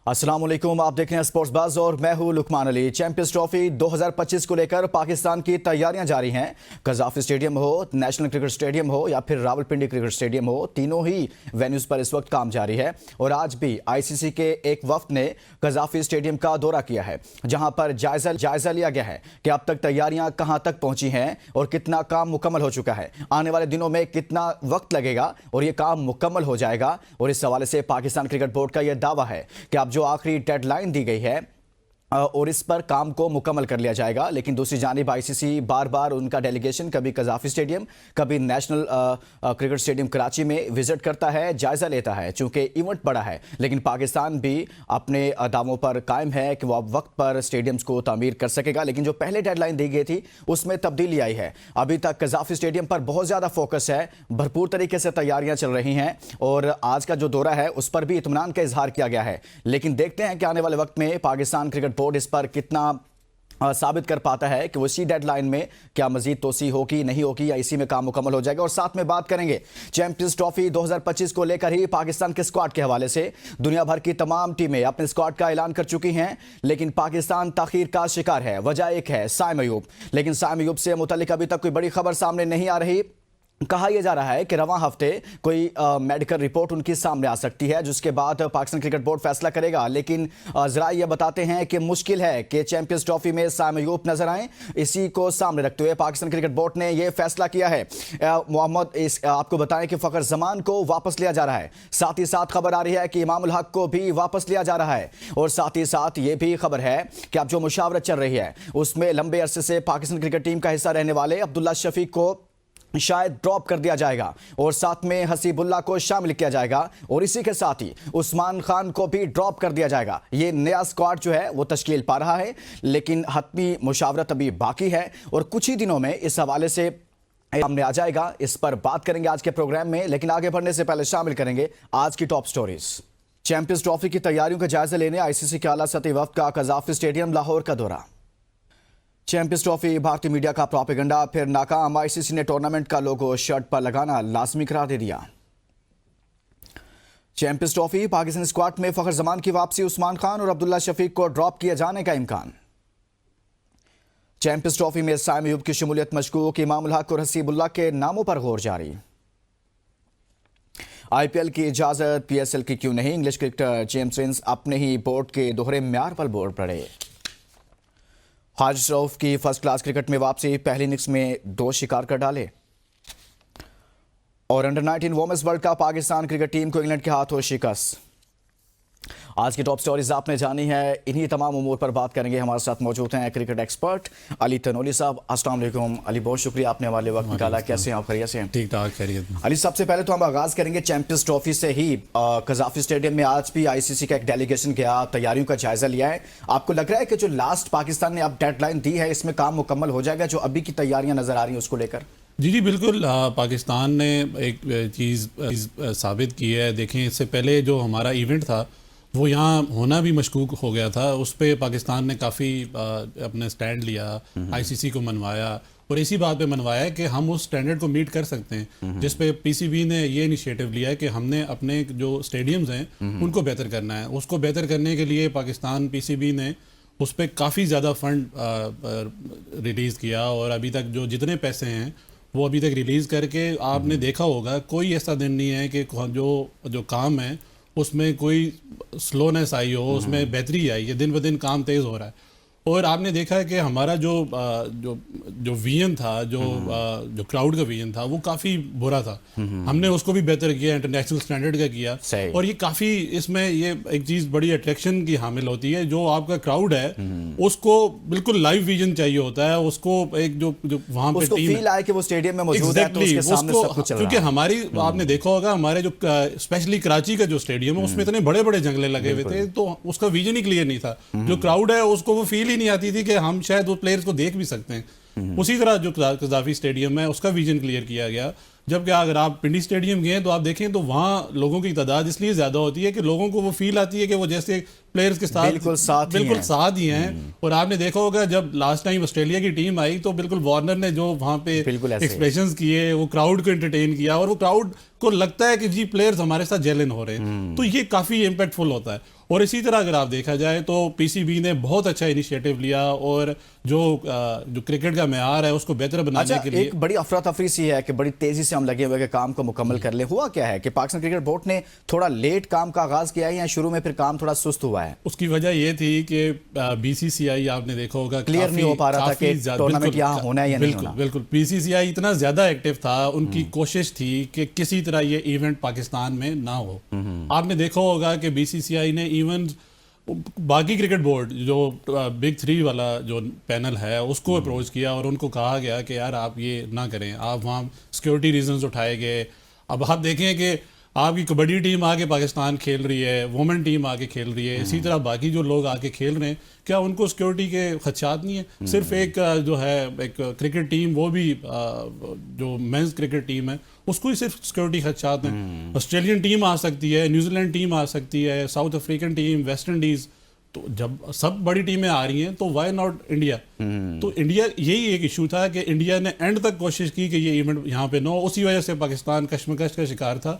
अस्सलाम वालेकुम, आप देख रहे हैं स्पोर्ट्स बज़ और मैं हूं लुकमान अली। चैंपियंस ट्रॉफी 2025 को लेकर पाकिस्तान की तैयारियां जारी हैं। कज़ाफ़ी स्टेडियम हो, नेशनल क्रिकेट स्टेडियम हो या फिर रावलपिंडी क्रिकेट स्टेडियम हो, तीनों ही वेन्यूज़ पर इस वक्त काम जारी है। और आज भी आईसीसी के एक वफ्द ने कज़ाफ़ी स्टेडियम का दौरा किया है, जहां पर जायजा लिया गया है कि अब तक तैयारियां कहां तक पहुंची हैं और कितना काम मुकम्मल हो चुका है, आने वाले दिनों में कितना वक्त लगेगा और ये काम मुकम्मल हो जाएगा। और इस हवाले से पाकिस्तान क्रिकेट बोर्ड का यह दावा है कि अब जो आखिरी डेडलाइन दी गई है और इस पर काम को मुकम्मल कर लिया जाएगा। लेकिन दूसरी जानिब आईसीसी बार बार उनका डेलीगेशन कभी कज़ाफ़ी स्टेडियम, कभी नेशनल क्रिकेट स्टेडियम कराची में विजिट करता है, जायजा लेता है। चूंकि इवेंट बड़ा है, लेकिन पाकिस्तान भी अपने दावों पर कायम है कि वह वक्त पर स्टेडियम्स को तामीर कर सकेगा। लेकिन जो पहले डेडलाइन दी गई थी उसमें तब्दीली आई है। अभी तक कज़ाफ़ी स्टेडियम पर बहुत ज़्यादा फोकस है, भरपूर तरीके से तैयारियां चल रही हैं और आज का जो दौरा है उस पर भी इत्मीनान का इजहार किया गया है। लेकिन देखते हैं कि आने वाले वक्त में पाकिस्तान क्रिकेट बोर्ड इस पर कितना साबित कर पाता है कि वो इसी डेडलाइन में क्या मजीद तोसी होगी नहीं होगी या इसी में काम मुकम्मल हो जाएगा। और साथ में बात करेंगे चैंपियंस ट्रॉफी 2025 को लेकर ही पाकिस्तान के स्क्वाड के हवाले से। दुनिया भर की तमाम टीमें अपने स्क्वाड का ऐलान कर चुकी हैं, लेकिन पाकिस्तान ताखीर का शिकार है। वजह एक है साइम अयूब, लेकिन साइम अयूब से मुतल्लिक अभी तक कोई बड़ी खबर सामने नहीं आ रही। कहा यह जा रहा है कि रवां हफ्ते कोई मेडिकल रिपोर्ट उनकी सामने आ सकती है, जिसके बाद पाकिस्तान क्रिकेट बोर्ड फैसला करेगा। लेकिन जरा यह बताते हैं कि मुश्किल है कि चैंपियंस ट्रॉफी में साइम अयूब नजर आए। इसी को सामने रखते हुए पाकिस्तान क्रिकेट बोर्ड ने यह फैसला किया है। आपको बताएं कि फ़खर जमान को वापस लिया जा रहा है। साथ ही साथ खबर आ रही है कि इमाम उल हक को भी वापस लिया जा रहा है। और साथ ही साथ यह भी खबर है कि अब जो मुशावरत चल रही है उसमें लंबे अरसे से पाकिस्तान क्रिकेट टीम का हिस्सा रहने वाले अब्दुल्ला शफीक को शायद ड्रॉप कर दिया जाएगा और साथ में हसीबुल्ला को शामिल किया जाएगा और इसी के साथ ही उस्मान खान को भी ड्रॉप कर दिया जाएगा। ये नया स्क्वाड जो है वो तश्कील पा रहा है, लेकिन हतमी मुशावरत अभी बाकी है और कुछ ही दिनों में इस हवाले से सामने आ जाएगा। इस पर बात करेंगे आज के प्रोग्राम में, लेकिन आगे बढ़ने से पहले शामिल करेंगे आज की टॉप स्टोरीज। चैंपियंस ट्रॉफी की तैयारियों का जायजा लेने आईसीसी के आला सतही वफ्द का कज़ाफ़ी स्टेडियम लाहौर का दौरा। चैंपियंस ट्रॉफी भारतीय मीडिया का प्रोपेगेंडा फिर नाकाम। आईसीसी ने टूर्नामेंट का लोगो शर्ट पर लगाना लाजमी करार दे दिया। चैंपियंस ट्रॉफी पाकिस्तान स्क्वाड में फ़खर जमान की वापसी, उस्मान खान और अब्दुल्ला शफीक को ड्रॉप किए जाने का इम्कान। चैंपियंस ट्रॉफी में साइम अयूब की शमूलियत मशकूक, इमाम उल हक और हसीबुल्ला के नामों पर गौर जारी। आईपीएल की इजाजत पीएसएल की क्यों नहीं, इंग्लिश क्रिकेटर जेम्स विंस अपने ही बोर्ड के दोहरे म्यार पर बोल पड़े। हारिस रऊफ की फर्स्ट क्लास क्रिकेट में वापसी, पहली इनिंग्स में 2 शिकार कर डाले। और under 19 women's world cup, Pakistan cricket team को इंग्लैंड के हाथों शिकस्त। आज की टॉप स्टोरीज आपने जानी है। इन्हीं तमाम उमूर पर बात करेंगे। हमारे साथ मौजूद हैं क्रिकेट एक्सपर्ट अली तनोली साहब। अस्सलाम वालेकुम अली, बहुत शुक्रिया आपने हमारे वक्त निकाला। कैसे हैं आप? खैरियत से हैं? ठीक ठाक, खैरियत। अली, सबसे पहले तो हम आगाज करेंगे चैंपियंस ट्रॉफी से ही। कज़ाफ़ी स्टेडियम में आज भी आईसीसी का एक डेलीगेशन गया, तैयारियों का जायजा लिया है। आपको लग रहा है कि जो लास्ट पाकिस्तान ने अब डेडलाइन दी है इसमें काम मुकम्मल हो जाएगा, जो अभी की तैयारियां नजर आ रही हैं उसको लेकर? जी बिल्कुल। पाकिस्तान ने एक चीज़ साबित की है। देखें, इससे पहले जो हमारा इवेंट था वो यहाँ होना भी मशकूक हो गया था। उस पर पाकिस्तान ने काफ़ी अपना स्टैंड लिया, आईसीसी को मनवाया और इसी बात पे मनवाया कि हम उस स्टैंडर्ड को मीट कर सकते हैं, जिस पे पीसीबी ने ये इनिशिएटिव लिया है कि हमने अपने जो स्टेडियम्स हैं उनको बेहतर करना है। उसको बेहतर करने के लिए पाकिस्तान पीसीबी ने उस पर काफ़ी ज़्यादा फंड रिलीज़ किया और अभी तक जो जितने पैसे हैं वो अभी तक रिलीज़ करके आपने देखा होगा कोई ऐसा दिन नहीं है कि जो काम है उसमें कोई स्लोनेस आई हो, उसमें बेहतरी आई है। दिन ब दिन काम तेज़ हो रहा है। और आपने देखा है कि हमारा जो विजन था, जो क्राउड का विजन था वो काफ़ी बुरा था। हमने उसको भी बेहतर किया, इंटरनेशनल स्टैंडर्ड का किया। और ये काफ़ी इसमें ये एक चीज़ बड़ी अट्रैक्शन की हामिल होती है। जो आपका क्राउड है उसको बिल्कुल लाइव विजन चाहिए होता है। उसको एक जो वहाँ पे टीम फील आए कि वो स्टेडियम में मौजूद है, तो उसके सामने सब कुछ चल रहा है। क्योंकि हमारी आपने देखा होगा हमारे जो स्पेशली कराची का जो स्टेडियम है उसमें इतने बड़े बड़े जंगले लगे हुए थे, तो उसका विजन ही क्लियर नहीं था। जो क्राउड है उसको वो फील नहीं आती थी कि हम शायद वो प्लेयर्स को देख भी सकते हैं। उसी तरह जो कज़ाफ़ी स्टेडियम है उसका विजन क्लियर किया गया। जबकि अगर आप पिंडी स्टेडियम गए तो आप देखें तो वहाँ लोगों की तादाद इसलिए ज़्यादा होती है कि लोगों को वो फील आती है कि वो जैसे प्लेयर्स के साथ बिल्कुल साथ ही हैं। और आपने देखा होगा जब लास्ट टाइम ऑस्ट्रेलिया की टीम आई तो बिल्कुल वार्नर ने जो वहाँ पे एक्सप्रेशंस किए, वो क्राउड को एंटरटेन किया और वो क्राउड को लगता है कि जी प्लेयर्स हमारे साथ जेल हो रहे हैं। तो ये काफ़ी इम्पैक्टफुल होता है। और इसी तरह अगर आप देखा जाए तो पीसीबी ने बहुत अच्छा इनिशिएटिव लिया और जो क्रिकेट का मेयार है उसको बेहतर बनाने के लिए एक बड़ी अफरा तफरी सी है कि बड़ी तेजी से हम लगे हुए कि काम को मुकम्मल कर ले। हुआ क्या है कि पाकिस्तान क्रिकेट बोर्ड ने थोड़ा लेट काम का आगाज किया है या शुरू में फिर काम थोड़ा सुस्त हुआ है? उसकी वजह ये थी कि बीसीसीआई आपने देखा होगा क्लियर नहीं हो पा रहा था कि टूर्नामेंट यहाँ होना है या नहीं होना। बिल्कुल बीसीसीआई इतना ज्यादा एक्टिव था, उनकी कोशिश थी कि किसी तरह ये इवेंट पाकिस्तान में ना हो। आपने देखा होगा कि बीसीसीआई ने इवन बाकी क्रिकेट बोर्ड जो बिग 3 वाला जो पैनल है उसको अप्रोच किया और उनको कहा गया कि यार आप ये ना करें, आप वहाँ सिक्योरिटी रीजंस उठाए गए। अब आप देखें कि आपकी कबड्डी टीम आके पाकिस्तान खेल रही है, वुमेन टीम आके खेल रही है, इसी तरह बाकी जो लोग आके खेल रहे हैं, क्या उनको सिक्योरिटी के खदशात नहीं है? सिर्फ एक जो है एक क्रिकेट टीम, वो भी जो मेंस क्रिकेट टीम है उसको ही सिर्फ सिक्योरिटी खदशात हैं। ऑस्ट्रेलियन टीम आ सकती है, न्यूजीलैंड टीम आ सकती है, south African team, West Indies, तो जब सब बड़ी टीमें आ रही हैं तो वाई नॉट इंडिया? तो इंडिया, यही एक इशू था कि इंडिया ने एंड तक कोशिश की कि ये इवेंट यहाँ पे ना हो, उसी वजह से पाकिस्तान कश्मकश का शिकार था।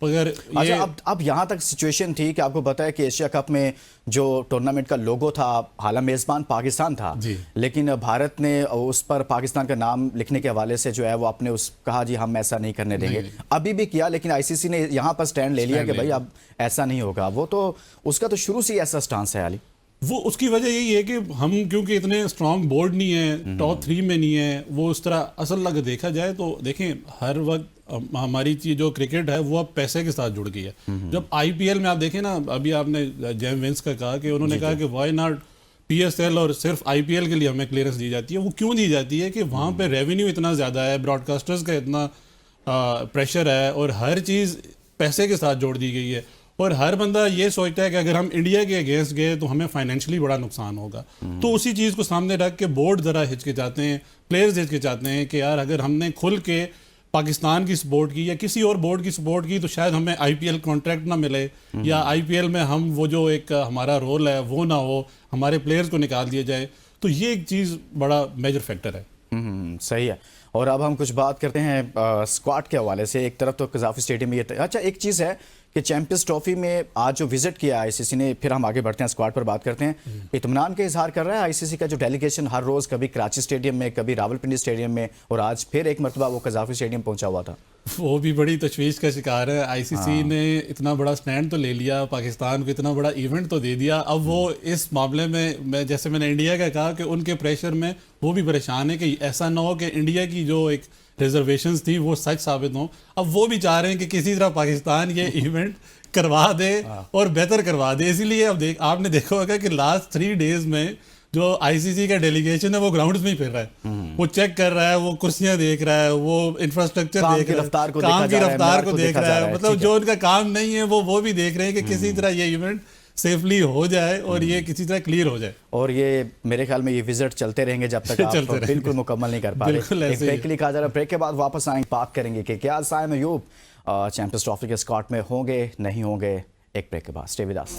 मगर अच्छा, अब यहाँ तक सिचुएशन थी कि आपको पता है कि एशिया कप में जो टूर्नामेंट का लोगो था, हालांकि मेजबान पाकिस्तान था, लेकिन भारत ने उस पर पाकिस्तान का नाम लिखने के हवाले से जो है वो अपने उस कहा जी हम ऐसा नहीं करने देंगे। अभी भी किया, लेकिन आईसीसी ने यहाँ पर स्टैंड ले लिया कि भाई अब ऐसा नहीं होगा। वो तो उसका तो शुरू से ही ऐसा स्टांस है अली। वो उसकी वजह यही है कि हम क्योंकि इतने स्ट्रांग बोर्ड नहीं है, टॉप 3 में नहीं है, वो उस तरह असल लग देखा जाए तो देखें हर वक्त हमारी चीज जो क्रिकेट है वो अब पैसे के साथ जुड़ गई है। जब आईपीएल में आप देखें ना, अभी आपने जेम विंस का कहा कि उन्होंने कहा कि व्हाई नॉट पीएसएल और सिर्फ आईपीएल के लिए हमें क्लियरेंस दी जाती है। वो क्यों दी जाती है कि वहाँ पे रेवेन्यू इतना ज़्यादा है, ब्रॉडकास्टर्स का इतना प्रेशर है और हर चीज़ पैसे के साथ जोड़ दी गई है। और हर बंदा ये सोचता है कि अगर हम इंडिया के अगेंस्ट गए तो हमें फाइनेंशियली बड़ा नुकसान होगा। तो उसी चीज़ को सामने रख के बोर्ड ज़रा हिचकिचाते हैं, प्लेयर्स हिचकिचाते हैं कि यार अगर हमने खुल के पाकिस्तान की सपोर्ट की या किसी और बोर्ड की सपोर्ट की तो शायद हमें आईपीएल कॉन्ट्रैक्ट ना मिले, या आईपीएल में हम वो जो एक हमारा रोल है वो ना हो, हमारे प्लेयर्स को निकाल दिया जाए। तो ये एक चीज़ बड़ा मेजर फैक्टर है। सही है। और अब हम कुछ बात करते हैं स्क्वाड के हवाले से। एक तरफ तो कज़ाफ़ी स्टेडियम में ये अच्छा एक चीज़ है कि चैंपियंस ट्रॉफी में आज जो विजिट किया आईसीसी ने, फिर हम आगे बढ़ते हैं स्क्वाड पर बात करते हैं। इत्मीनान का इजहार कर रहा है आईसीसी का जो डेलीगेशन हर रोज़ कभी कराची स्टेडियम में, कभी रावलपिंडी स्टेडियम में, और आज फिर एक मरतबा वो कज़ाफ़ी स्टेडियम पहुंचा हुआ था। वो भी बड़ी तशवीश का शिकार है। आईसीसी ने इतना बड़ा स्टैंड तो ले लिया, पाकिस्तान को इतना बड़ा इवेंट तो दे दिया, अब वो इस मामले में जैसे मैंने इंडिया का कहा कि उनके प्रेशर में वो भी परेशान है कि ऐसा ना हो कि इंडिया की जो एक रिजर्वेशंस थी वो सच साबित हो। अब वो भी चाह रहे हैं कि किसी तरह पाकिस्तान ये इवेंट करवा दे और बेहतर करवा दे। इसीलिए अब आपने देखा होगा कि लास्ट 3 डेज में जो आईसीसी का डेलीगेशन है वो ग्राउंड्स में ही फिर रहा है, वो चेक कर रहा है, वो कुर्सियां देख रहा है, वो इंफ्रास्ट्रक्चर देख रहा है, काम की रफ्तार को देख रहा है। मतलब जो उनका काम नहीं है वो भी देख रहे हैं कि किसी तरह ये इवेंट सेफली हो जाए और ये किसी तरह क्लियर हो जाए। और ये मेरे ख्याल में ये विजिट चलते रहेंगे जब तक आप बिल्कुल मुकम्मल नहीं कर पा रहे। एक ब्रेक के लिए कहा जा रहा है, ब्रेक के बाद वापस आएंगे, बात करेंगे कि क्या साइम अयूब चैंपियंस ट्रॉफी के स्क्वाड में होंगे नहीं होंगे। एक ब्रेक के बाद स्टे विद अस।